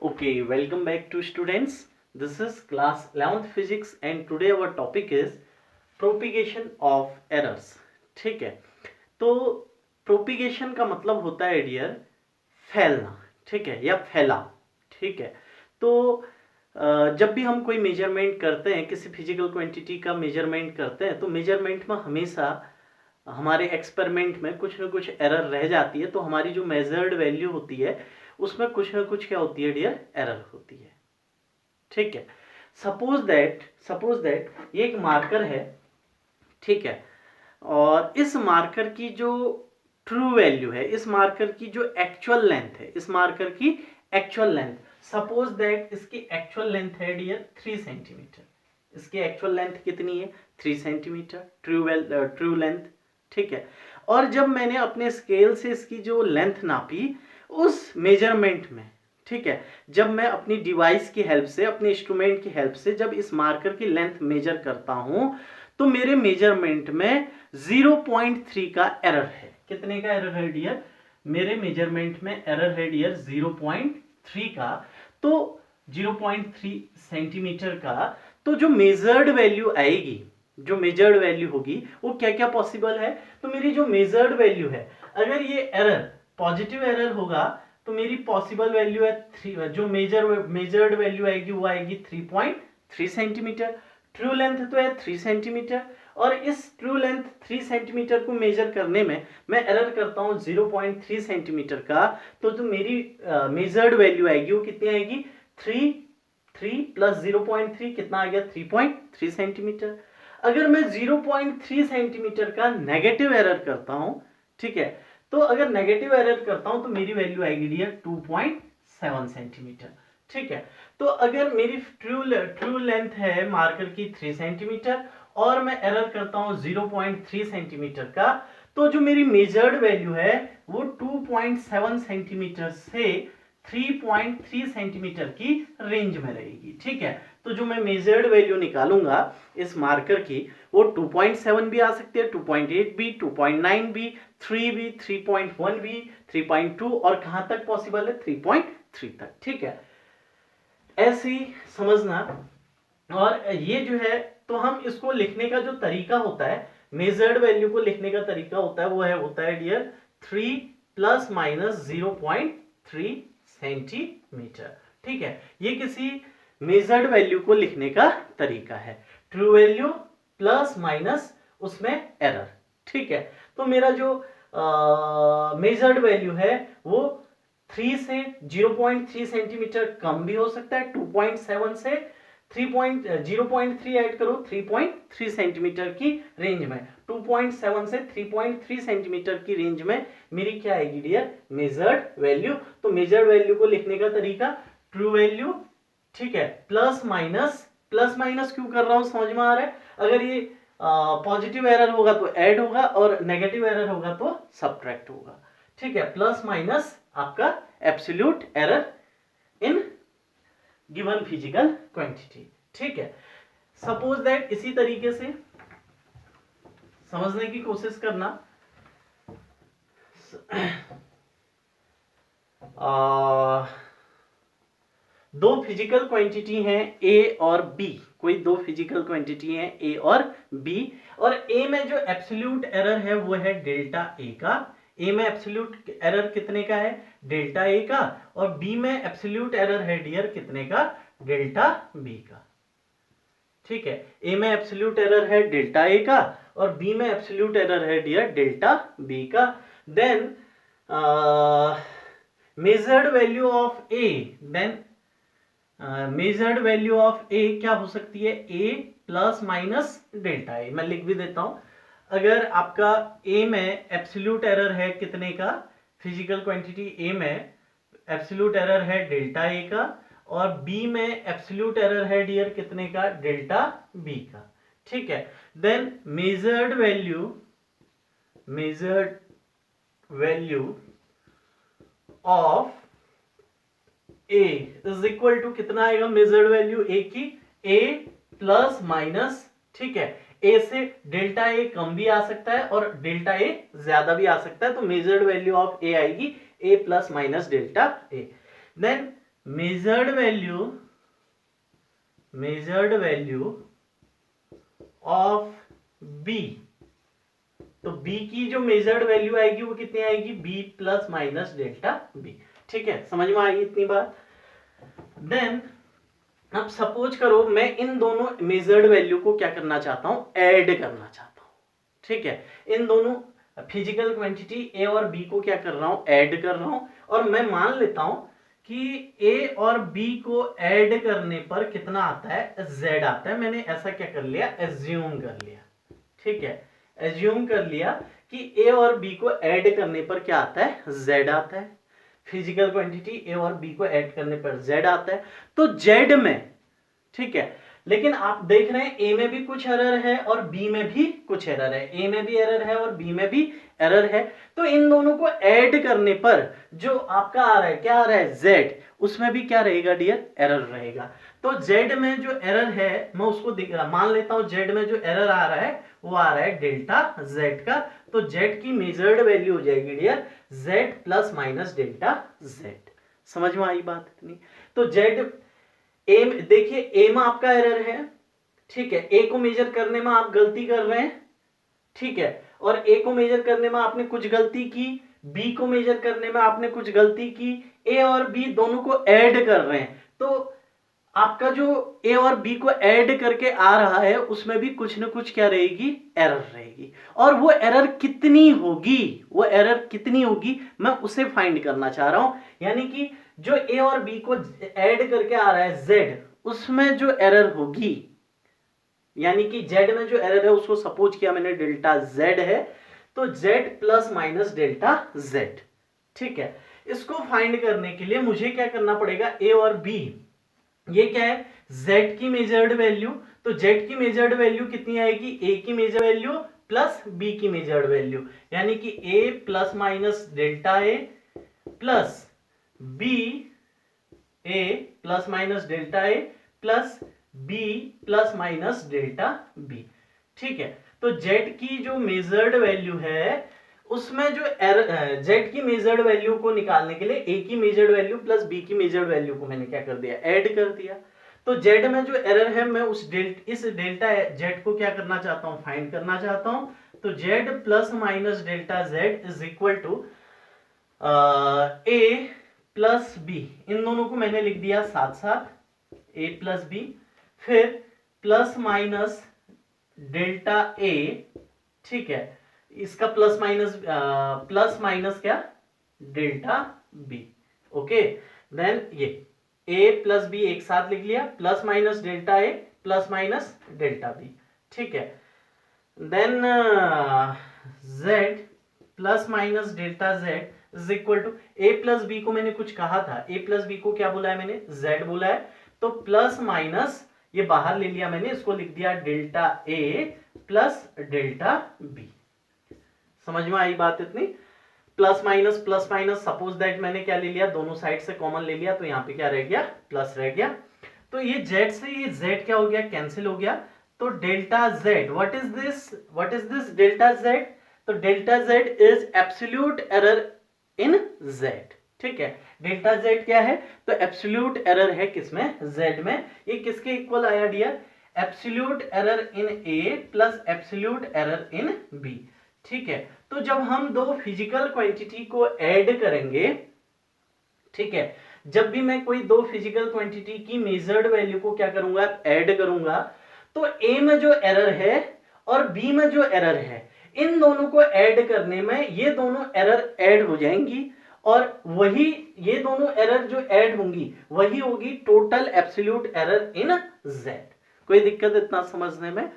Okay, welcome back to students. This is class 11th physics and today our topic is propagation of errors. ठीक है, तो propagation का मतलब होता है डियर फैलना, ठीक है, या फैला, ठीक है। तो जब भी हम कोई मेजरमेंट करते हैं, किसी फिजिकल क्वांटिटी का मेजरमेंट करते हैं, तो मेजरमेंट में हमेशा हमारे एक्सपेरिमेंट में कुछ ना कुछ एरर रह जाती है। तो हमारी जो मेजर्ड वैल्यू होती है उसमें कुछ ना कुछ क्या होती है डियर, एरर होती है, ठीक है। सपोज दैट ये एक मार्कर है, ठीक है, और इस मार्कर की जो ट्रू वैल्यू है, इस मार्कर की जो एक्चुअल लेंथ है, इस मार्कर की एक्चुअल लेंथ, सपोज दैट इसकी एक्चुअल लेंथ है डियर 3 सेंटीमीटर। इसकी एक्चुअल लेंथ कितनी है? 3 सेंटीमीटर, ट्रू लेंथ, ठीक है। और जब मैंने अपने स्केल से इसकी जो लेंथ नापी उस मेजरमेंट में, ठीक है, जब मैं अपनी डिवाइस की हेल्प से, अपने इंस्ट्रूमेंट की हेल्प से जब इस मार्कर की लेंथ मेजर करता हूं, तो मेरे मेजरमेंट में 0.3 का एरर है। कितने का एरर है डियर? मेरे मेजरमेंट में एरर है डियर 0.3 का। तो 0.3 सेंटीमीटर का, तो जो मेजर्ड वैल्यू आएगी, जो मेजर्ड वैल्यू होगी, वो क्या क्या पॉसिबल है? तो मेरी जो मेजर्ड वैल्यू है, अगर ये एरर पॉजिटिव एरर होगा तो मेरी पॉसिबल वैल्यू है 3, जो मेजर्ड वैल्यू आएगी वो आएगी 3.3 सेंटीमीटर। ट्रू लेंथ तो है 3 सेंटीमीटर, और इस ट्रू लेंथ 3 सेंटीमीटर को मेजर करने में मैं एरर करता हूं 0.3 सेंटीमीटर का, तो जो मेरी मेजर्ड वैल्यू आएगी वो कितनी आएगी? 3 प्लस 0.3 कितना आ गया? 3.3 सेंटीमीटर। अगर मैं 0.3 सेंटीमीटर का नेगेटिव एरर करता हूं, ठीक है, तो अगर नेगेटिव एरर करता हूं तो मेरी वैल्यू आएगी डियर 2.7 सेंटीमीटर, ठीक है। तो अगर मेरी ट्रू लेंथ है मार्कर की 3 सेंटीमीटर और मैं एरर करता हूं 0.3 सेंटीमीटर का, तो जो मेरी मेजर्ड वैल्यू है वो 2.7 सेंटीमीटर से 3.3 सेंटीमीटर की रेंज में रहेगी, ठीक है। तो जो मैं मेजर्ड वैल्यू निकालूंगा इस मार्कर की, वो 2.7 भी आ सकती है, 2.8 भी, 2.9 भी, 3 भी, 3.1 भी, 3.2, और कहां तक पॉसिबल है? 3.3 तक, ठीक है। ऐसे ही समझना। और ये जो है, तो हम इसको लिखने का जो तरीका होता है, मेजर्ड वैल्यू को लिखने का तरीका होता है, वो होता है डियर 3 प्लस माइनस 0.3 सेंटीमीटर, ठीक है। ये किसी मेजर्ड वैल्यू को लिखने का तरीका है, ट्रू वैल्यू प्लस माइनस उसमें एरर, ठीक है। तो मेरा जो मेजर्ड वैल्यू है वो 3 से 0.3 सेंटीमीटर कम भी हो सकता है, 2.7 से 0.3 ऐड करो 3.3 सेंटीमीटर की रेंज में, 2.7 से 3.3 सेंटीमीटर की रेंज में मेरी क्या आएगी डियर? Measured value. तो मेजर्ड वैल्यू को लिखने का तरीका ट्रू वैल्यू, ठीक है, प्लस माइनस क्यों कर रहा हूं, समझ में आ रहा है? अगर ये पॉजिटिव एरर होगा तो ऐड होगा और नेगेटिव एरर होगा तो सब्ट्रैक्ट होगा, ठीक है। प्लस माइनस आपका absolute error in given physical quantity, ठीक है। सपोज दैट इसी तरीके से समझने की कोशिश करना। दो फिजिकल क्वांटिटी हैं ए और बी, कोई दो फिजिकल क्वांटिटी हैं ए और बी, और ए में जो एब्सोल्यूट एरर है वो है डेल्टा ए का। ए में एब्सोल्यूट एरर कितने का है? डेल्टा ए का। और बी में एब्सोल्यूट एरर है डियर कितने का? डेल्टा बी का, ठीक है। ए में एब्सोल्यूट एरर है डेल्टा ए का और बी में एब्सोल्यूट एरर है डियर डेल्टा बी का। Then measured value of A, then measured value of A क्या हो सकती है? A plus minus delta A. मैं लिख भी देता हूं, अगर आपका ए में एब्सोल्यूट एरर है कितने का? फिजिकल क्वांटिटी ए में एब्सोल्यूट एरर है डेल्टा ए का, और बी में एब्सोल्यूट एरर है डियर कितने का? डेल्टा बी का, ठीक है। Then measured value of A is equal to कितना आएगा? मेजर्ड वैल्यू ए की ए प्लस माइनस, ठीक है। ए से डेल्टा ए कम भी आ सकता है और डेल्टा ए ज्यादा भी आ सकता है, तो मेजर्ड वैल्यू ऑफ ए आएगी A plus minus delta A. Then measured value of B, तो बी की जो मेजर्ड वैल्यू आएगी वो कितनी आएगी, B plus minus delta B. ठीक है, समझ में आई इतनी बात। देन अब सपोज करो मैं इन दोनों मेजर्ड वैल्यू को क्या करना चाहता हूं, ऐड करना चाहता हूं। ठीक है, इन दोनों फिजिकल क्वांटिटी ए और बी को क्या कर रहा हूं, ऐड कर रहा हूं, और मैं मान लेता हूं कि ए और बी को ऐड करने पर कितना आता है, जेड आता है। मैंने ऐसा क्या कर लिया, एज्यूम कर लिया। ठीक है, एज्यूम कर लिया कि ए और बी को ऐड करने पर क्या आता है, जेड आता है। फिजिकल क्वांटिटी ए और बी को ऐड करने पर जेड आता है। तो जेड में, ठीक है, लेकिन आप देख रहे हैं ए में भी कुछ एरर है और बी में भी कुछ एरर है, ए में भी एरर है और बी में भी एरर है। तो इन दोनों को ऐड करने पर जो आपका आ रहा है, क्या आ रहा है, जेड, उसमें भी क्या रहेगा डियर, एरर रहेगा। तो जेड में जो एरर है मैं उसको मान लेता हूं, जेड में जो एरर आ रहा है वो आ रहा है डेल्टा जेड का। तो जेड की मेजर्ड वैल्यू हो जाएगी dear Z plus minus delta Z. समझ में आई बात इतनी। तो जेड ए, देखिए ए में आपका एरर है, ठीक है, ए को मेजर करने में आप गलती कर रहे हैं, ठीक है, और ए को मेजर करने में आपने कुछ गलती की, बी को मेजर करने में आपने कुछ गलती की, ए और बी दोनों को ऐड कर रहे हैं। तो आपका जो ए और बी को ऐड करके आ रहा है उसमें भी कुछ ना कुछ क्या रहेगी, एरर रहेगी। और वो एरर कितनी होगी, वो एरर कितनी होगी मैं उसे फाइंड करना चाह रहा हूं। यानी कि जो ए और बी को ऐड करके आ रहा है जेड, उसमें जो एरर होगी, यानी कि जेड में जो एरर है उसको सपोज किया मैंने डेल्टा जेड है, तो Z plus minus delta Z. ठीक है, इसको फाइंड करने के लिए मुझे क्या करना पड़ेगा, ए और बी, ये क्या है, z की मेजर्ड वैल्यू। तो z की मेजर्ड वैल्यू कितनी आएगी, a की मेजर्ड वैल्यू प्लस b की मेजर्ड वैल्यू, यानी कि a plus minus delta a plus b, a plus minus delta a plus b plus minus delta b। ठीक है, तो z की जो मेजर्ड वैल्यू है उसमें जो z की मेजर्ड वैल्यू को निकालने के लिए a की मेजर्ड वैल्यू प्लस b की मेजर्ड वैल्यू को मैंने क्या कर दिया, ऐड कर दिया। तो z में जो एरर है मैं उस इस डेल्टा z को क्या करना चाहता हूं, फाइंड करना चाहता हूं। तो z plus minus delta z is equal to a plus b, इन दोनों को मैंने लिख दिया साथ साथ, a प्लस b, फिर प्लस माइनस डेल्टा a, ठीक है, इसका प्लस माइनस क्या, डेल्टा बी। ओके, देन ये a प्लस बी एक साथ लिख लिया, plus minus delta a plus minus delta B. ठीक है, then z plus minus delta z is equal to a plus B को मैंने कुछ कहा था, a प्लस बी को क्या बोला है मैंने, z बोला है। तो प्लस माइनस ये बाहर ले लिया मैंने, इसको लिख दिया delta a plus delta b। समझ में आई बात इतनी। प्लस माइनस सपोज दैट मैंने क्या ले लिया, दोनों साइड से कॉमन ले लिया, तो यहां पे क्या रह गया, प्लस रह गया। तो ये z से ये z क्या हो गया, कैंसिल हो गया। तो delta z, what is this delta z, तो delta z is absolute error in z। ठीक है, डेल्टा z क्या है, तो एब्सोल्यूट एरर है किसमें, z में। ये किसके इक्वल आया dear, absolute error in a plus absolute error in b। ठीक है, तो जब हम दो फिजिकल क्वांटिटी को ऐड करेंगे, ठीक है, जब भी मैं कोई दो फिजिकल क्वांटिटी की मेजर्ड वैल्यू को क्या करूंगा, ऐड करूंगा, तो a में जो एरर है और b में जो एरर है, इन दोनों को ऐड करने में ये दोनों एरर ऐड हो जाएंगी, और वही ये दोनों एरर जो ऐड होंगी वही होगी टोटल एब्सोल्यूट एरर इन z। कोई दिक्कत इतना समझने में,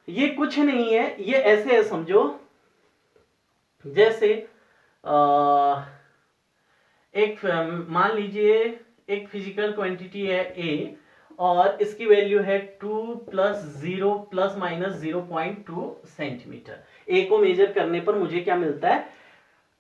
ये कुछ नहीं है, ये ऐसे है समझो, जैसे एक मान लीजिए एक फिजिकल क्वांटिटी है a और इसकी वैल्यू है 2 plus 0 plus minus 0.2 centimetre. a को मेजर करने पर मुझे क्या मिलता है,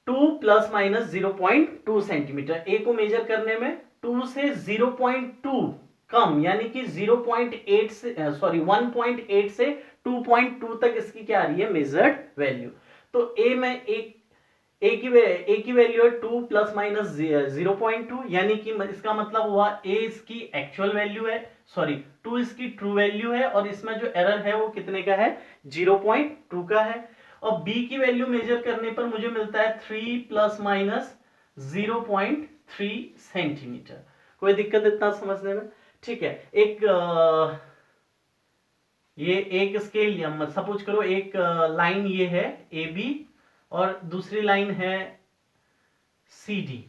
2 प्लस माइनस 0.2 सेंटीमीटर। a को मेजर करने में 2 से 0.2 कम, यानी कि 0.8 से 1.8 से 2.2 तक इसकी क्या आ रही है, मेजर्ड वैल्यू। तो a में एक ए की वैल्यू है 2 प्लस माइनस 0.2, यानी कि इसका मतलब हुआ ए इसकी एक्चुअल वैल्यू है, सॉरी 2 इसकी ट्रू वैल्यू है, और इसमें जो एरर है वो कितने का है, 0.2 का है। और बी की वैल्यू मेजर करने पर मुझे मिलता है 3 प्लस माइनस 0.3 सेंटीमीटर। कोई दिक्कत इतना समझने में? ठीक है, ये एक स्केल सपोज करो, एक लाइन ये है ए बी और दूसरी लाइन है सी डी।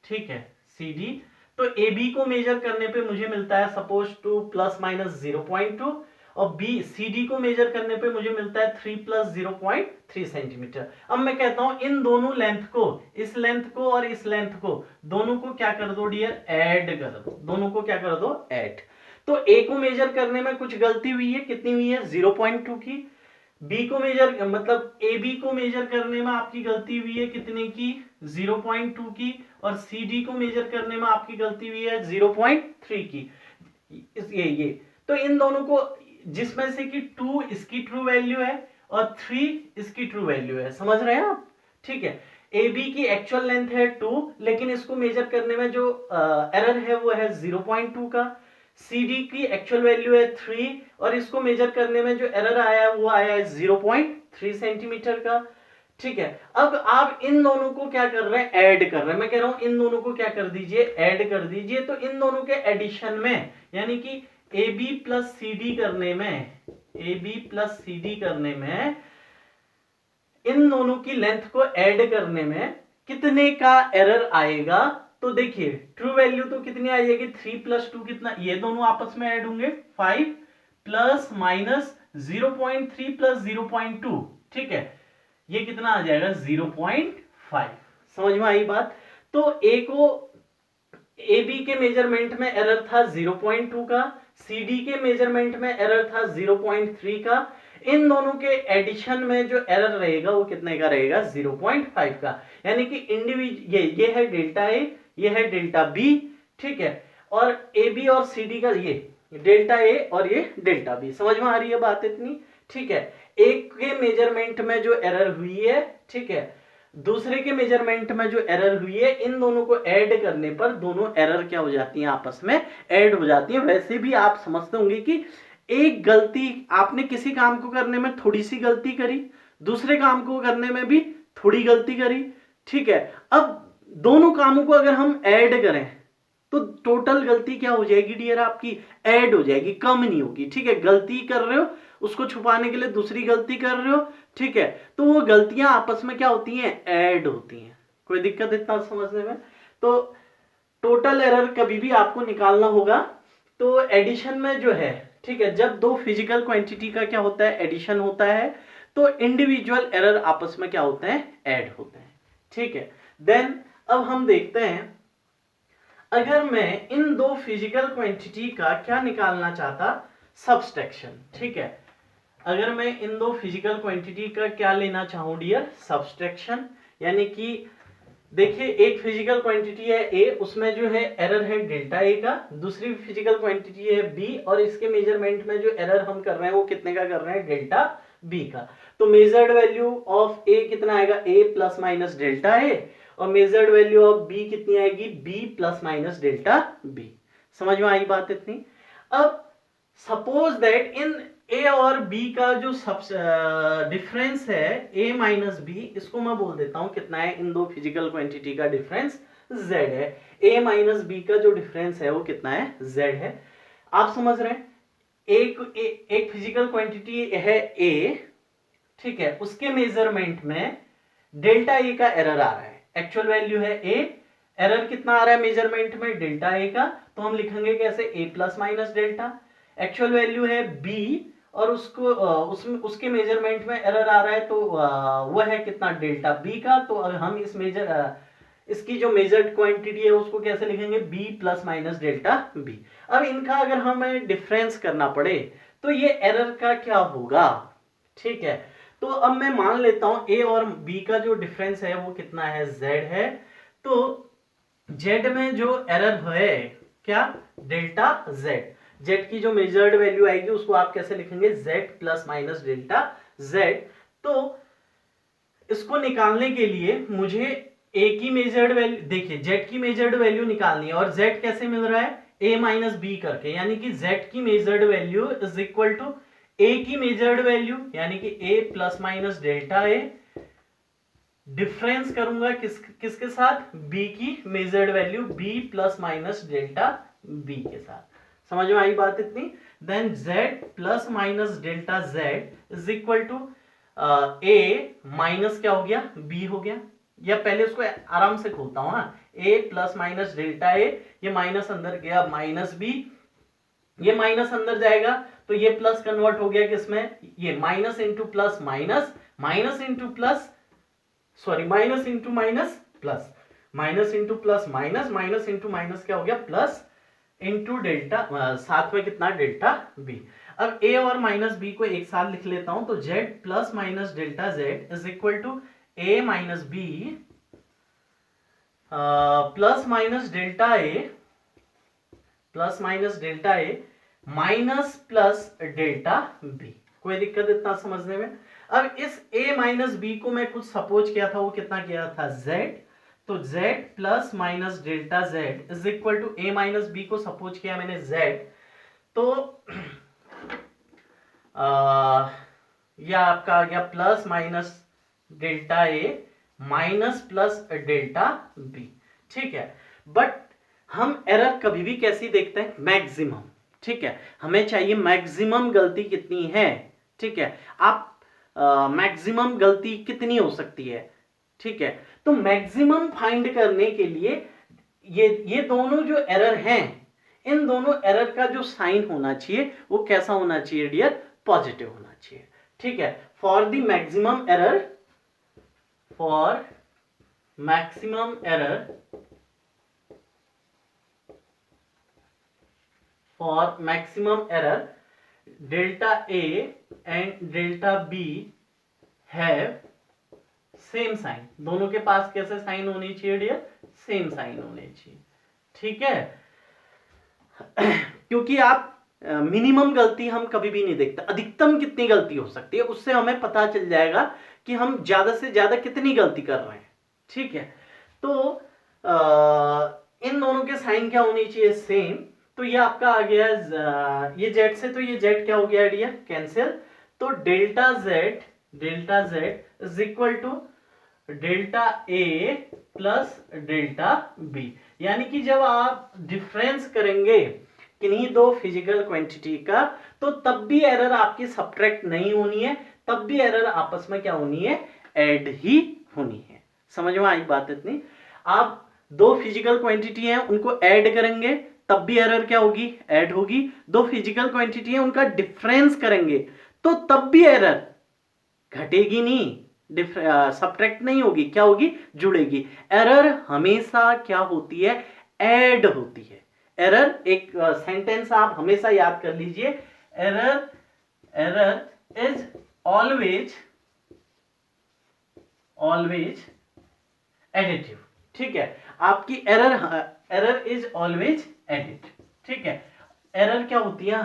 ठीक है, सी डी। तो ए बी को मेजर करने पे मुझे मिलता है सपोज 2 प्लस माइनस 0.2, और बी सी डी को मेजर करने पे मुझे मिलता है 3 प्लस 0.3 सेंटीमीटर। अब मैं कहता हूं इन दोनों लेंथ को, इस लेंथ को और इस लेंथ को, दोनों को क्या कर दो डियर, ऐड कर दो। दोनों को क्या कर दो, ऐड। तो ए को मेजर करने में कुछ गलती हुई है, कितनी हुई है, 0.2 की। बी को मेजर मतलब ए बी को मेजर करने में आपकी गलती हुई है कितने की, 0.2 की। और सी डी को मेजर करने में आपकी गलती हुई है 0.3 की। ये तो इन दोनों को, जिसमें से कि 2 इसकी ट्रू वैल्यू है और 3 इसकी ट्रू वैल्यू है, समझ रहे हैं आप? ठीक है, ए बी की एक्चुअल लेंथ है 2, लेकिन इसको मेजर करने में जो एरर है वो है 0.2 का। सी डी की एक्चुअल वैल्यू है 3, और इसको मेजर करने में जो एरर आया है वो आया है 0.3 सेंटीमीटर का। ठीक है, अब आप इन दोनों को क्या कर रहे हैं, ऐड कर रहे हैं। मैं कह रहा हूं इन दोनों को क्या कर दीजिए, ऐड कर दीजिए। तो इन दोनों के एडिशन में, यानी कि A B plus C D करने में, A B plus C D करने में, इन दोनों की लेंथ को ऐड करने में कितने का एरर आएगा? तो देखिए ट्रू वैल्यू तो कितनी आ जाएगी, 3 प्लस 2 कितना, ये दोनों आपस में ऐड होंगे 5 प्लस माइनस 0.3 प्लस 0.2। ठीक है, ये कितना आ जाएगा, 0.5। समझ में आई बात? तो ए को, ए बी के मेजरमेंट में एरर था 0.2 का, सी डी के मेजरमेंट में एरर था 0.3 का। इन दोनों के एडिशन में जो एरर रहेगा वो कितने का रहेगा, 0.5 का। यानी कि इंडिविजुअल, ये है डेल्टा ए, ये है डेल्टा बी। ठीक है, और ए बी और सी डी का ये डेल्टा ए और ये डेल्टा बी। समझ में आ रही है बात इतनी? ठीक है, एक के मेजरमेंट में जो एरर हुई है, ठीक है, दूसरे के मेजरमेंट में जो एरर हुई है, इन दोनों को ऐड करने पर दोनों एरर क्या हो जाती हैं, आपस में ऐड हो जाती हैं। वैसे भी आप समझते होंगे कि एक गलती, आपने किसी काम को करने में थोड़ी सी गलती करी, दूसरे काम को करने में भी थोड़ी गलती करी। ठीक है, अब दोनों कामों को अगर हम ऐड करें तो टोटल गलती क्या हो जाएगी डियर, आपकी ऐड हो जाएगी, कम नहीं होगी। ठीक है, गलती कर रहे हो, उसको छुपाने के लिए दूसरी गलती कर रहे हो। ठीक है, तो वो गलतियां आपस में क्या होती हैं, ऐड होती हैं। कोई दिक्कत इतना समझने में? तो टोटल एरर कभी भी आपको निकालना होगा तो एडिशन में जो है, ठीक है, जब दो फिजिकल क्वांटिटी का क्या होता है, एडिशन होता है, तो इंडिविजुअल एरर आपस में क्या होते हैं, ऐड होते हैं। ठीक है, देन अब हम देखते हैं, अगर मैं इन दो फिजिकल क्वांटिटी का क्या निकालना चाहता, सब्सट्रैक्शन। ठीक है, अगर मैं इन दो फिजिकल क्वांटिटी का क्या लेना चाहूं डियर, सब्सट्रैक्शन। यानी कि देखिए एक फिजिकल क्वांटिटी है ए, उसमें जो है एरर है डेल्टा ए का, दूसरी फिजिकल क्वांटिटी है बी, और इसके मेजरमेंट में जो एरर हम कर रहे हैं वो कितने का कर रहे हैं, डेल्टा बी का। तो मेजर्ड वैल्यू ऑफ ए कितना आएगा, A plus minus delta A, और मेजर्ड वैल्यू ऑफ बी कितनी आएगी, B plus minus delta B. समझ में आई बात इतनी? अब सपोज दैट इन ए और बी का जो डिफरेंस है ए माइनस बी, इसको मैं बोल देता हूं कितना है, इन दो फिजिकल क्वांटिटी का डिफरेंस z है। ए माइनस बी का जो डिफरेंस है वो कितना है, z है। आप समझ रहे हैं, एक फिजिकल क्वांटिटी है ए, ठीक है, उसके मेजरमेंट में डेल्टा ए का एरर आ रहा है, एक्चुअल वैल्यू है ए, एरर कितना आ रहा है मेजरमेंट में, डेल्टा ए का। तो हम लिखेंगे कैसे, A plus minus delta, actual value है बी, और उसको उसके मेजरमेंट में एरर आ रहा है, तो वो है कितना, डेल्टा बी का। तो अब हम इसकी जो मेजर्ड क्वांटिटी है उसको कैसे लिखेंगे, B plus minus delta B. अब इनका अगर हमें डिफरेंस करना पड़े तो ये एरर का क्या होगा। ठीक है, तो अब मैं मान लेता हूं ए और बी का जो डिफरेंस है वो कितना है, z है। तो z में जो एरर है क्या, डेल्टा z, z की जो मेजर्ड वैल्यू आएगी उसको आप कैसे लिखेंगे, z plus minus delta z। तो इसको निकालने के लिए मुझे a की मेजर्ड वैल्यू, देखिए z की मेजर्ड वैल्यू निकालनी है, और z कैसे मिल रहा है, a माइनस बी करके, यानी कि z की measured value is equal to a की मेजर्ड वैल्यू, यानी कि a plus minus delta a, difference करूंगा किसके साथ, b की measured value b plus minus delta b के साथ। समझ में आई बात इतनी। Then z plus minus delta z is equal to a minus क्या हो गया, b हो गया, या पहले उसको आराम से खोलता हूं, a plus minus delta a, ये माइनस अंदर गया माइनस b, ये माइनस अंदर जाएगा तो ये प्लस कन्वर्ट हो गया किसमें, ये minus into plus minus, minus into plus, sorry minus into minus plus, minus into plus minus, minus into minus क्या हो गया प्लस, इंटू डेल्टा, साथ में कितना डेल्टा बी। अब a और माइनस बी को एक साथ लिख लेता हूं, तो z plus minus delta z is equal to a minus b plus minus delta a, plus minus delta a minus plus delta b। कोई दिक्कत इतना समझने में। अब इस a माइनस बी को मैं कुछ सपोज किया था, वो कितना किया था z, तो z plus minus delta z is equal to a minus b को सपोज किया मैंने z, तो यह आपका आ गया plus minus delta a minus plus delta b। ठीक है, बट हम एरर कभी भी कैसी देखते हैं, मैक्सिमम। ठीक है, हमें चाहिए मैक्सिमम गलती कितनी है। ठीक है, आप मैक्सिमम गलती कितनी हो सकती है। ठीक है, तो मैक्सिमम फाइंड करने के लिए ये दोनों जो एरर हैं, इन दोनों एरर का जो साइन होना चाहिए वो कैसा होना चाहिए डियर, पॉजिटिव होना चाहिए। ठीक है, for the maximum error, for maximum error, for maximum error delta a and delta b have same sign. दोनों के पास कैसे साइन होनी चाहिए डियर, सेम साइन होनी चाहिए। ठीक है, क्योंकि आप मिनिमम गलती हम कभी भी नहीं देखते, अधिकतम कितनी गलती हो सकती है उससे हमें पता चल जाएगा कि हम ज्यादा से ज्यादा कितनी गलती कर रहे हैं। ठीक है, तो इन दोनों के साइन क्या होनी चाहिए, सेम। तो ये आपका आ गया ये z से, तो ये z क्या हो गया डियर, कैंसिल। तो delta z is equal to delta a plus delta b, यानी कि जब आप डिफरेंस करेंगे किन्हीं दो फिजिकल क्वांटिटी का, तो तब भी एरर आपकी सब्ट्रैक्ट नहीं होनी है, तब भी एरर आपस में क्या होनी है, ऐड ही होनी है। समझ में आई बात इतनी। आप दो फिजिकल क्वांटिटी हैं उनको ऐड करेंगे तब भी एरर क्या होगी, ऐड होगी। दो फिजिकल क्वांटिटी हैं उनका डिफरेंस करेंगे तो तब भी एरर घटेगी नहीं, सब्ट्रैक्ट नहीं होगी, क्या होगी, जुड़ेगी। एरर हमेशा क्या होती है, ऐड होती है। एरर एक सेंटेंस आप हमेशा याद कर लीजिए, एरर इज ऑलवेज एडिटिव। ठीक है, आपकी एरर इज ऑलवेज एडिट। ठीक है, एरर क्या होती है,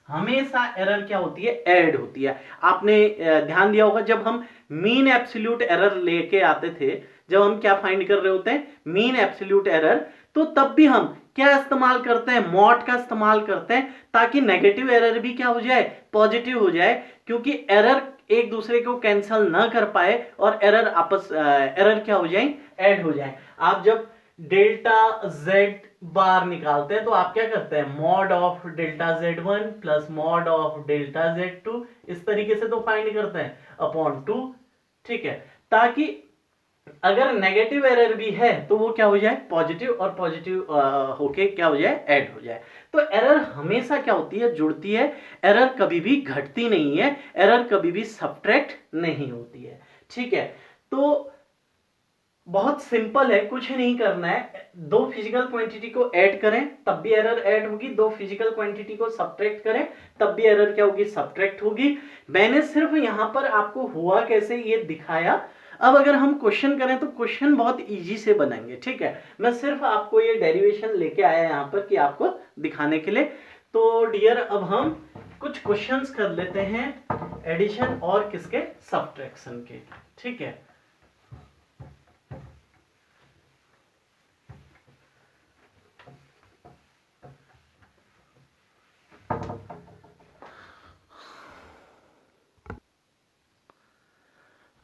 हमेशा एरर क्या होती है, ऐड होती है। आपने ध्यान दिया होगा जब हम मीन एब्सोल्यूट एरर लेके आते थे, जब हम क्या फाइंड कर रहे होते हैं, मीन एब्सोल्यूट एरर, तो तब भी हम क्या इस्तेमाल करते हैं, मॉड का इस्तेमाल करते हैं, ताकि नेगेटिव एरर भी क्या हो जाए, पॉजिटिव हो जाए, क्योंकि एरर एक दूसरे को कैंसिल ना कर पाए और एरर क्या हो जाए, ऐड हो जाए। आप जब डेल्टा z बार निकालते हैं तो आप क्या करते हैं, mod of delta z1 plus mod of delta z2, इस तरीके से तो फाइंड करते हैं, अपॉन 2। ठीक है, ताकि अगर नेगेटिव एरर भी है तो वो क्या हो जाए, पॉजिटिव, और पॉजिटिव होके क्या हो जाए, ऐड हो जाए। तो एरर हमेशा क्या होती है, जुड़ती है। एरर कभी भी घटती नहीं है, एरर कभी भी सब्ट्रैक्ट नहीं होती है। ठीक है, तो बहुत सिंपल है, कुछ नहीं करना है। दो फिजिकल क्वांटिटी को ऐड करें तब भी एरर ऐड होगी, दो फिजिकल क्वांटिटी को सब्ट्रैक्ट करें तब भी एरर क्या होगी, सब्ट्रैक्ट होगी। मैंने सिर्फ यहां पर आपको हुआ कैसे ये दिखाया। अब अगर हम क्वेश्चन करें तो क्वेश्चन बहुत इजी से बनेंगे। ठीक है, मैं सिर्फ आपको ये डेरिवेशन लेके आया यहां पर कि आपको दिखाने के लिए। तो डियर अब हम कुछ क्वेश्चंस कर लेते हैं एडिशन और किसके, सब्ट्रैक्शन के। ठीक है,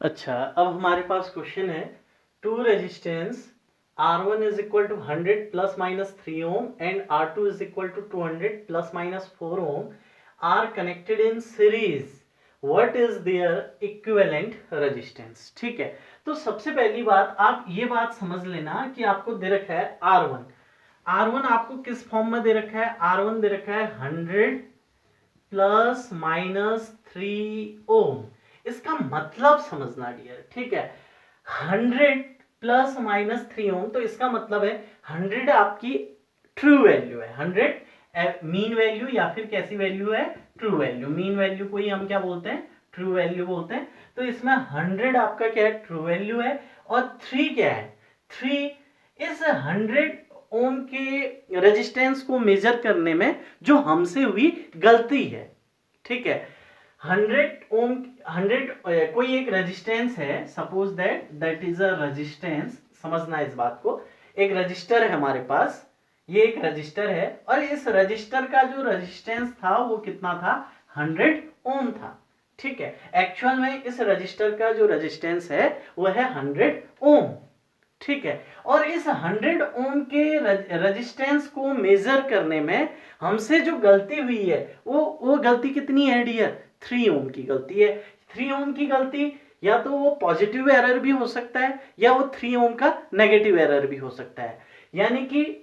अच्छा अब हमारे पास क्वेश्चन है, two resistance R1 is equal to 100 plus minus 3 ohm and R2 is equal to 200 plus minus 4 ohm are connected in series. What is their equivalent resistance? ठीक है, तो सबसे पहली बात आप ये बात समझ लेना कि आपको दे रखा है R1 आपको किस फॉर्म में दे रखा है, R1 दे रखा है 100 प्लस माइनस 3 ओम। इसका मतलब समझना डियर, ठीक है, 100 प्लस माइनस 3 ओम, तो इसका मतलब है 100 आपकी ट्रू वैल्यू है, 100 मीन वैल्यू या फिर कैसी वैल्यू है, ट्रू वैल्यू। मीन वैल्यू को ही हम क्या बोलते हैं, ट्रू वैल्यू बोलते हैं। तो इसमें 100 आपका क्या है, ट्रू वैल्यू है, और 3 क्या है, 3 इस 100 ओम के रेजिस्टेंस को मेजर करने में जो हमसे हुई गलती है। ठीक है, 100 ओम 100 कोई एक रेजिस्टेंस है, suppose that is a resistance, समझना इस बात को, एक रजिस्टर है हमारे पास, ये एक रजिस्टर है, और इस रजिस्टर का जो रेजिस्टेंस था वो कितना था, 100 ओम था। ठीक है, एक्चुअल में इस रजिस्टर का जो रेजिस्टेंस है वो है 100 ओम। ठीक है, और इस 100 ओम के रेजिस्टेंस को मेजर करने में हमसे जो गलती हुई है वो गलती कितनी है डियर, 3 ओम की गलती है। 3 ओम की गलती या तो वो पॉजिटिव एरर भी हो सकता है या वो 3 ओम का नेगेटिव एरर भी हो सकता है। यानी कि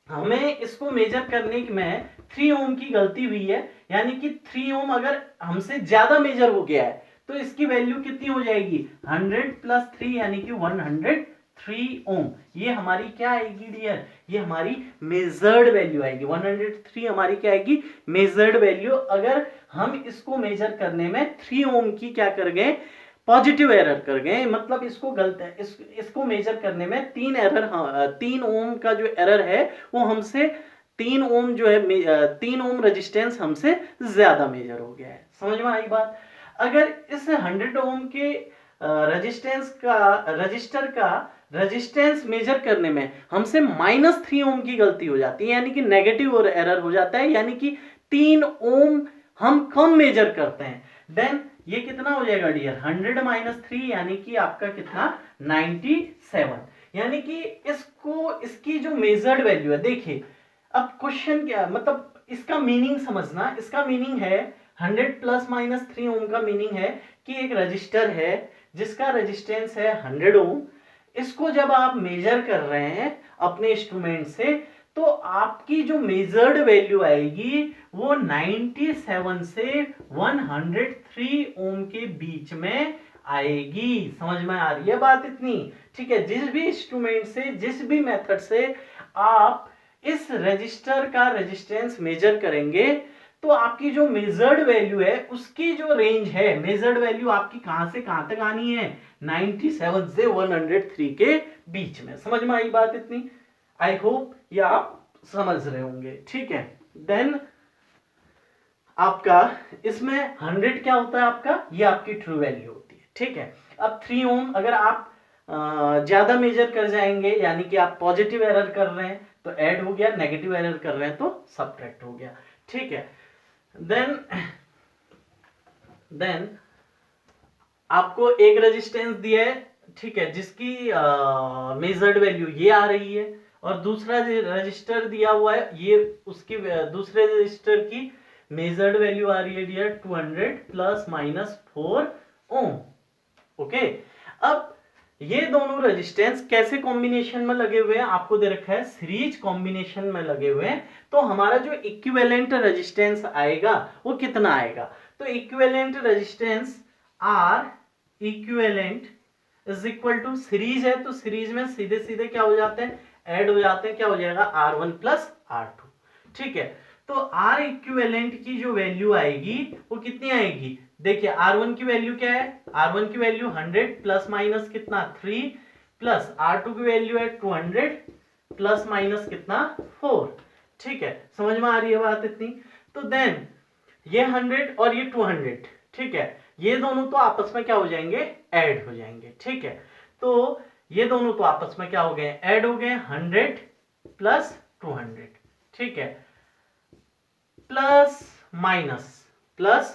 हमें इसको मेजर करने में 3 ओम की गलती हुई है, यानी कि 3 ओम अगर हमसे ज्यादा मेजर हो गया है तो इसकी वैल्यू कितनी हो जाएगी, 100 प्लस 3 यानी कि 103 ओम। ये हमारी क्या आएगी डियर, ये हमारी मेजर्ड वैल्यू आएगी, 103 हमारी क्या आएगी, मेजर्ड वैल्यू। अगर हम इसको मेजर करने में 3 ओम की क्या कर गए, पॉजिटिव एरर कर गए, मतलब इसको गलत है, इसको मेजर करने में 3 ओम का जो एरर है वो हमसे 3 ओम जो है 3 ओम रेजिस्टेंस हमसे ज्यादा मेजर हो गया है। समझ में आई बात। अगर इस 100 ओम के रजिस्टर का रेजिस्टेंस मेजर करने में हमसे -3 ओम की गलती हो जाती है, यानी कि नेगेटिव और एरर हो जाता है, यानी कि 3 ओम हम कम मेजर करते हैं, देन ये कितना हो जाएगा डियर, 100 माइनस 3 यानी कि आपका कितना, 97। यानी कि इसकी जो मेजर्ड वैल्यू है, देखिए अब क्वेश्चन क्या, मतलब इसका मीनिंग समझना, इसका मीनिंग है 100 प्लस माइनस 3 ओम का मीनिंग है कि एक रजिस्टर है जिसका रेजिस्टेंस है 100 ओम, इसको जब आप मेजर कर रहे हैं अपने इंस्ट्रूमेंट से तो आपकी जो मेजर्ड वैल्यू आएगी वो 97 से 103 ओम के बीच में आएगी। समझ में आ रही है बात इतनी। ठीक है, जिस भी इंस्ट्रूमेंट से, जिस भी मेथड से आप इस रजिस्टर का रेजिस्टेंस मेजर करेंगे तो आपकी जो मेजर्ड वैल्यू है उसकी जो रेंज है, मेजर्ड वैल्यू आपकी कहां से कहां तक आनी है, 97 से 103 के बीच में। समझ में आई बात इतनी, आई होप ये आप समझ रहे होंगे। ठीक है, देन आपका इसमें 100 क्या होता है आपका, ये आपकी ट्रू वैल्यू होती है। ठीक है, अब 3 ओम अगर आप ज्यादा मेजर कर जाएंगे, यानी कि आप पॉजिटिव एरर कर रहे हैं तो ऐड हो गया, नेगेटिव एरर कर रहे हैं तो सब्ट्रैक्ट हो गया। ठीक है, देन आपको एक रेजिस्टेंस दिया है, ठीक है, जिसकी मेजर्ड वैल्यू ये आ रही है, और दूसरा रजिस्टर दिया हुआ है, ये उसकी दूसरे रजिस्टर की मेजर्ड वैल्यू आ रही है डियर 200 प्लस माइनस 4 ओम। ओके, अब ये दोनों रेजिस्टेंस कैसे कॉम्बिनेशन में लगे हुए हैं, आपको दे रखा है सीरीज कॉम्बिनेशन में लगे हुए हैं, तो हमारा जो इक्विवेलेंट रेजिस्टेंस आएगा वो कितना आएगा, तो equivalent resistance R equivalent is equal to, series है तो सीरीज में सीधे सीधे क्या हो जाते हैं, ऐड हो जाते हैं, क्या हो जाएगा R1 प्लस R2। ठीक है, तो R इक्विवेलेंट की जो वैल्यू आएगी वो कितनी आएगी, देखिए R1 की वैल्यू क्या है, R1 की वैल्यू 100 प्लस माइनस कितना 3 प्लस R2 की वैल्यू है 200 प्लस माइनस कितना 4। ठीक है, समझ में आ रही है बात इतनी। तो देन ये 100 और ये 200, ठीक है, ये दोनों तो आपस में क्या हो जाएंगे, ऐड हो जाएंगे, ठीक है। तो ये दोनों तो आपस में क्या हो गए, ऐड हो गए, 100 प्लस 200, ठीक है, प्लस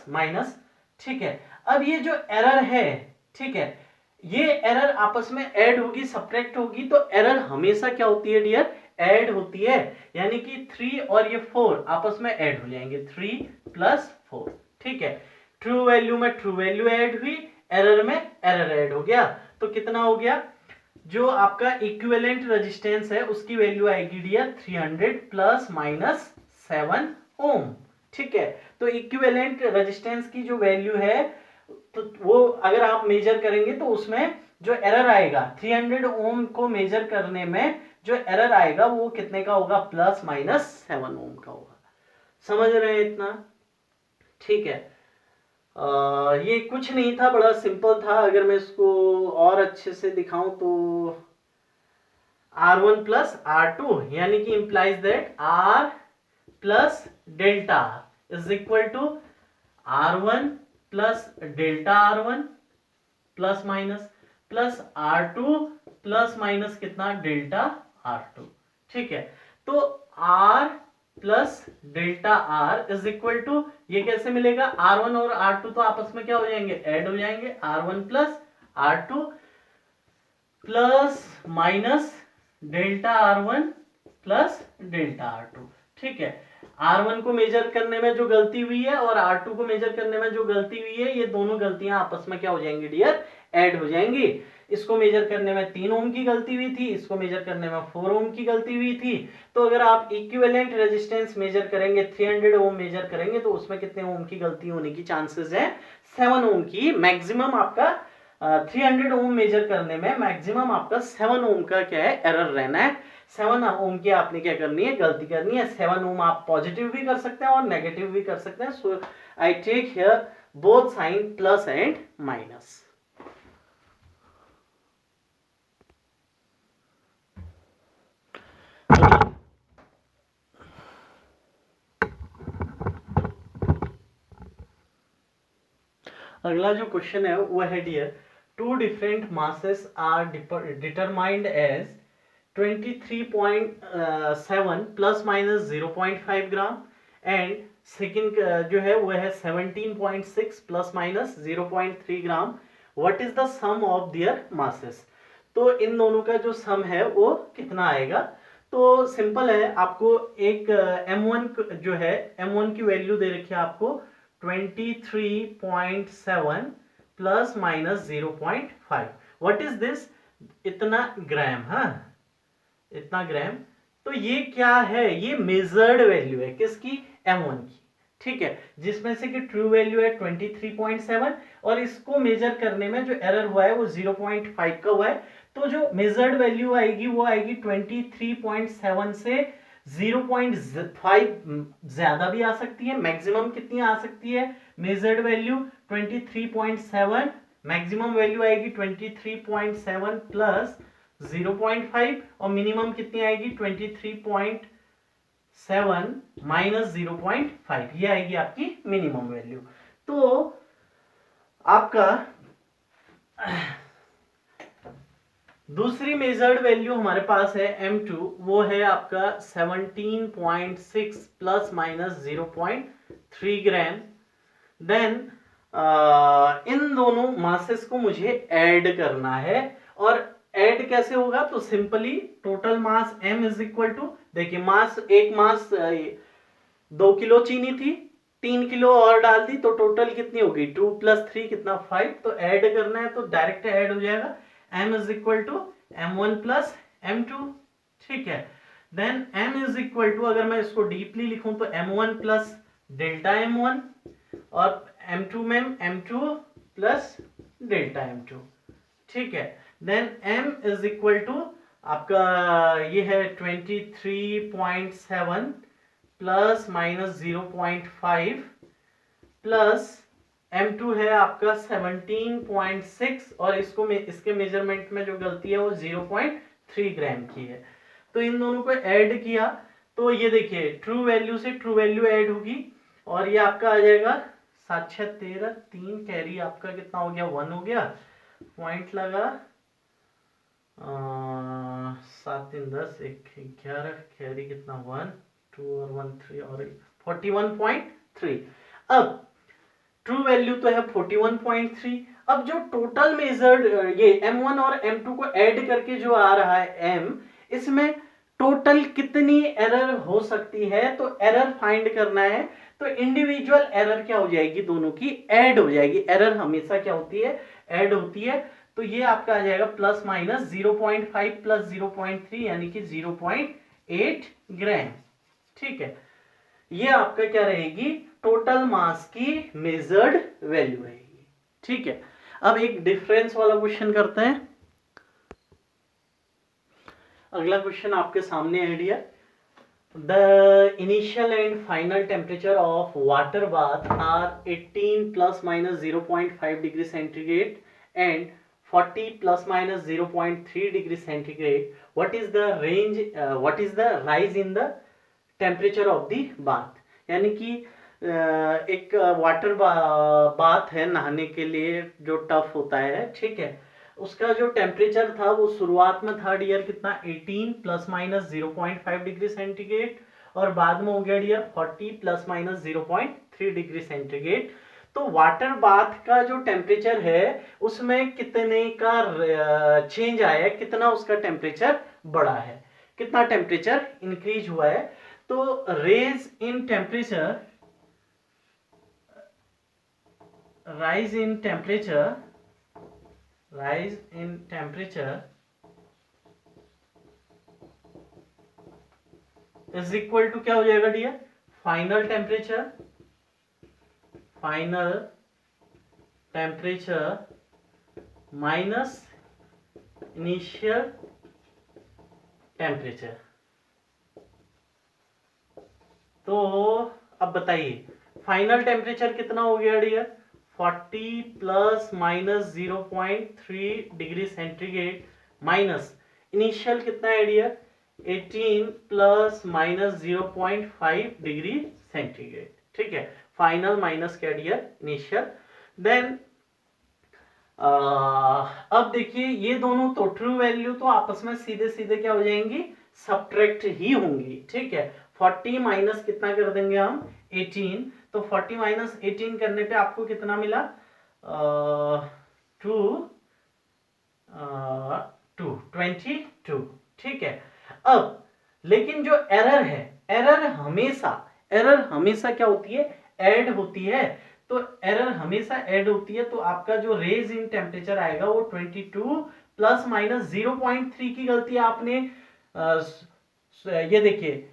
माइनस, ठीक है। अब ये जो एरर है, ठीक है, ये एरर आपस में ऐड होगी, सब्ट्रैक्ट होगी, तो एरर हमेशा क्या होती है डियर, ऐड होती है, यानी कि 3 और ये 4 आपस में ऐड हो जाएंगे, 3 प्लस 4, ठीक है। ट्रू वैल्यू में ट्रू वैल्यू ऐड हुई, एरर में एरर ऐड हो गया, तो कितना हो गया, जो आपका इक्विवेलेंट रेजिस्टेंस है उसकी वैल्यू आएगी डियर 300 प्लस माइनस 7 ओम, ठीक है। तो इक्विवेलेंट रेजिस्टेंस की जो वैल्यू है, तो वो अगर आप मेजर करेंगे तो उसमें जो एरर आएगा 300 ओम को मेजर करने में जो एरर आएगा वो कितने का होगा, प्लस माइनस 7 ओम का होगा। समझ रहे हैं इतना, ठीक है। ये कुछ नहीं था, बड़ा सिंपल था। अगर मैं इसको और अच्छे से दिखाऊं तो R1 प्लस R2 यानी कि implies that R plus delta is equal to R1 plus delta R1 plus minus plus R2 plus minus कितना, डेल्टा R2, ठीक है। तो R plus delta R is equal to, ये कैसे मिलेगा, R1 और R2 तो आपस में क्या हो जाएंगे, ऐड हो जाएंगे, R1 plus R2 plus minus delta R1 plus delta R2, ठीक है। R1 को मेजर करने में जो गलती हुई है और R2 को मेजर करने में जो गलती हुई है, ये दोनों गलतियां आपस में क्या हो जाएंगी डियर, ऐड हो जाएंगी। इसको मेजर करने में 3 ओम की गलती हुई थी, इसको मेजर करने में 4 ओम की गलती हुई थी। तो अगर आप इक्विवेलेंट रेजिस्टेंस मेजर करेंगे, 300 ओम मेजर करेंगे, तो उसमें कितने ओम की गलती होने की चांसेस है, 7 ओम की। मैक्सिमम आपका 300 ओम मेजर करने में मैक्सिमम आपका 7 ओम का क्या है, एरर रहना है। 7 ओम की आपने क्या करनी है, गलती करनी है। 7 ओम आप पॉजिटिव भी कर सकते हैं और नेगेटिव भी कर सकते हैं। So I take here both sign plus and minus. अगला जो क्वेश्चन है वो है dear, two different masses are determined as 23.7 plus minus 0.5 gram and second जो है वो है 17.6 plus minus 0.3 gram. What is the sum of their masses. तो इन दोनों का जो सम है वो कितना आएगा। तो सिंपल है, आपको एक M1 जो है, M1 की वैल्यू दे रखी है आपको 23.7 plus minus 0.5। What is this, इतना ग्राम, हाँ इतना ग्राम। तो ये क्या है, ये मेजर्ड वैल्यू है किसकी, M1 की, ठीक है, जिसमें से कि ट्रू वैल्यू है 23.7 और इसको मेजर करने में जो एरर हुआ है वो 0.5 का हुआ है। तो जो मेजर्ड वैल्यू आएगी वो आएगी 23.7 से 0.5 ज्यादा भी आ सकती है। मैक्सिमम कितनी आ सकती है, मेजर्ड वैल्यू 23.7, मैक्सिमम वैल्यू आएगी 23.7 प्लस 0.5 और मिनिमम कितनी आएगी 23.7 माइनस 0.5, ये आएगी आपकी मिनिमम वैल्यू। तो आपका दूसरी मेजर्ड वैल्यू हमारे पास है M2, वो है आपका 17.6 plus minus 0.3 gram. Then in दोनों मासेस को मुझे ऐड करना है, और ऐड कैसे होगा, तो simply total mass M is equal to, देखिए मास, एक मास 2 किलो चीनी थी, 3 किलो और डाल दी, तो टोटल कितनी होगी 2 प्लस 3 कितना 5। तो ऐड करना है तो डायरेक्ट ऐड हो जाएगा, M is equal to M1 plus M2, ठीक है। Then M is equal to, अगर मैं इसको डीपली लिखूं तो M1 प्लस डेल्टा M1 और M2 में M2 प्लस डेल्टा M2, ठीक है। Then M is equal to आपका ये है 23.7 प्लस माइनस 0.5 प्लस M2 है आपका 17.6 और इसको इसके मेजरमेंट में जो गलती है वो 0.3 ग्राम की है। तो इन दोनों को ऐड किया तो ये देखिए ट्रू वैल्यू से ट्रू वैल्यू ऐड होगी, और ये आपका आ जाएगा 7 6 13, 3 कैरी आपका कितना हो गया, 1 हो गया, पॉइंट लगा 7 3 10 1 11, कैरी कितना 1 2 और 1 3 और 41.3। अब ट्रू वैल्यू तो है 41.3। अब जो टोटल मेजर्ड ये M1 और M2 को ऐड करके जो आ रहा है M, इसमें टोटल कितनी एरर हो सकती है, तो एरर फाइंड करना है। तो इंडिविजुअल एरर क्या हो जाएगी, दोनों की ऐड हो जाएगी। एरर हमेशा क्या होती है, ऐड होती है। तो ये आपका आ जाएगा प्लस माइनस 0.5 प्लस 0.3 यानी कि 0.8 ग्राम। ठीक है, ये आपका क्या रहेगी, टोटल मास की मेजर्ड वैल्यू रहेगी। ठीक है, अब एक डिफरेंस वाला क्वेश्चन करते हैं। अगला क्वेश्चन आपके सामने है dear. The initial and final temperature of water bath are 18 plus minus 0.5 degree centigrade and 40 plus minus 0.3 degree centigrade. What is the range? What is the rise in the temperature of the bath? यानी कि एक water bath है, नहाने के लिए जो tough होता है, ठीक है, उसका जो टेम्परेचर था वो शुरुआत में था डियर कितना 18 प्लस माइनस 0.5 डिग्री सेंटीग्रेड और बाद में हो गया dear 40 plus minus 0.3 degree centigrade. तो वाटर बाथ का जो टेम्परेचर है उसमें कितने का चेंज आया है, कितना उसका टेम्परेचर बढ़ा है, कितना टेम्परेचर इंक्रीज हुआ है। तो raise in temperature, rise in temperature is equal to क्या हो जाएगा dear, final temperature minus initial temperature. तो अब बताइए फाइनल टेम्परेचर कितना हो गया dear, 40 plus minus 0.3 degree centigrade minus initial कितना है dear 18 plus minus 0.5 degree centigrade. ठीक है, फाइनल माइनस क्या डियर इनिशियल। देन अब देखिए ये दोनों तो ट्रू वैल्यू तो आपस में सीधे सीधे क्या हो जाएंगी, सब्ट्रैक्ट ही होंगी। ठीक है, 40 माइनस कितना कर देंगे हम 18, तो 40 माइनस 18 करने पे आपको कितना मिला 22। ठीक है, अब लेकिन जो एरर है, एरर हमेशा क्या होती है, ऐड होती है। तो एरर हमेशा ऐड होती है, तो आपका जो रेज इन टेम्परेचर आएगा वो 22 प्लस माइनस 0.3 की गलती आपने ये देखिए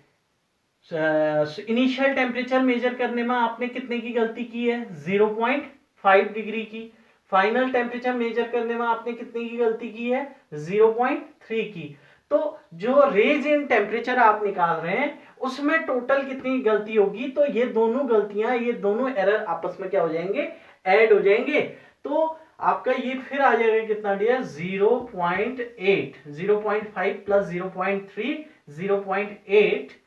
इनिशियल टेम्परेचर मेजर करने में आपने कितने की गलती की है 0.5 डिग्री की, फाइनल टेम्परेचर मेजर करने में आपने कितने की गलती की है 0.3 की। तो जो रेज इन टेम्परेचर आप निकाल रहे हैं उसमें टोटल कितनी गलती होगी, तो ये दोनों गलतियां, ये दोनों एरर आपस में क्या हो जाएंगे, ऐड हो जाएंगे। तो आपका ये फिर आ जाएगा कितना dear 0.8, 0.5 plus 0.3 0.8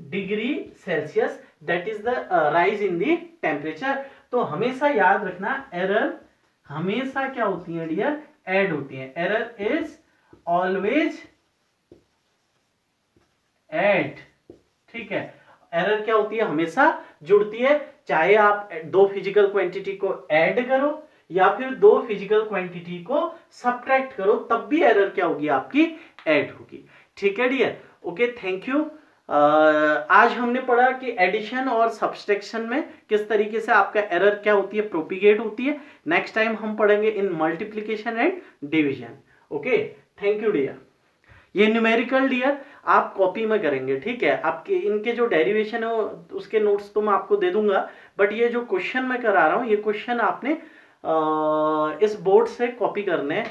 degree Celsius, that is the rise in the temperature. तो हमेशा याद रखना एरर हमेशा क्या होती है डियर, ऐड होती है। Error is always add. ठीक है, एरर क्या होती है, हमेशा जुड़ती है, चाहे आप दो फिजिकल क्वांटिटी को ऐड करो या फिर दो फिजिकल क्वांटिटी को सब्ट्रैक्ट करो, तब भी एरर क्या होगी आपकी, ऐड होगी। ठीक है डियर, ओके, थैंक यू। आज हमने पढ़ा कि एडिशन और सब्सट्रैक्शन में किस तरीके से आपका एरर क्या होती है, प्रोपिगेट होती है। नेक्स्ट टाइम हम पढ़ेंगे in multiplication and division. Okay, thank you dear. ये न्यूमेरिकल डियर आप कॉपी में करेंगे, ठीक है, आपके इनके जो डेरिवेशन है उसके नोट्स तो मैं आपको दे दूंगा, बट ये जो क्वेश्चन मैं करा रहा हूँ ये क्वेश्चन आपने इस बोर्ड से कॉपी करने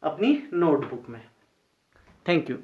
अपनी नोटबुक में। Thank you.